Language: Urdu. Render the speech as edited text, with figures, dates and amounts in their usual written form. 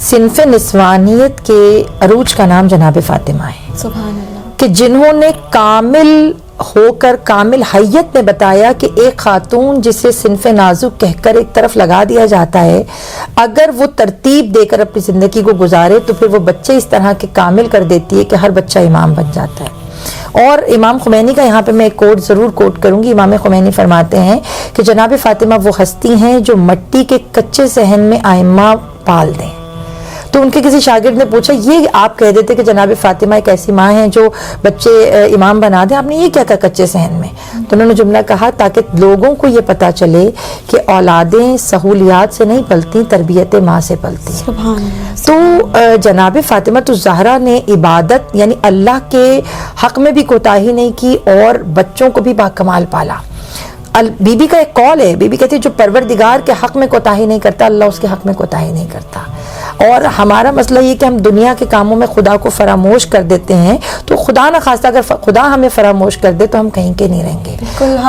صنف نسوانیت کے عروج کا نام جناب فاطمہ ہے، سبحان اللہ، کہ جنہوں نے کامل ہو کر کامل حیت میں بتایا کہ ایک خاتون جسے صنف نازک کہہ کر ایک طرف لگا دیا جاتا ہے، اگر وہ ترتیب دے کر اپنی زندگی کو گزارے تو پھر وہ بچے اس طرح کے کامل کر دیتی ہے کہ ہر بچہ امام بن جاتا ہے۔ اور امام خمینی کا یہاں پہ میں ایک کوٹ ضرور کوٹ کروں گی۔ امام خمینی فرماتے ہیں کہ جناب فاطمہ وہ ہستی ہیں جو مٹی کے کچے صحن میں آئمہ پال دیں۔ تو ان کے کسی شاگرد نے پوچھا یہ آپ کہہ دیتے کہ جناب فاطمہ ایک ایسی ماں ہیں جو بچے امام بنا دیں، آپ نے یہ کیا کہا کچے صحن میں؟ تو انہوں نے جملہ کہا تاکہ لوگوں کو یہ پتا چلے کہ اولادیں سہولیات سے نہیں پلتی، تربیت ماں سے پلتی ہیں۔ سبحان اللہ۔ تو جناب فاطمہ الزہرا نے عبادت یعنی اللہ کے حق میں بھی کوتاہی نہیں کی اور بچوں کو بھی باکمال پالا۔ بی بی کا ایک قول ہے، بی بی کہتی ہے جو پروردگار کے حق میں کوتاہی نہیں کرتا اللہ اس کے حق میں کوتاہی نہیں کرتا۔ اور ہمارا مسئلہ یہ کہ ہم دنیا کے کاموں میں خدا کو فراموش کر دیتے ہیں، تو خدا نہ خواستہ اگر خدا ہمیں فراموش کر دے تو ہم کہیں کے نہیں رہیں گے۔ بالکل، ہم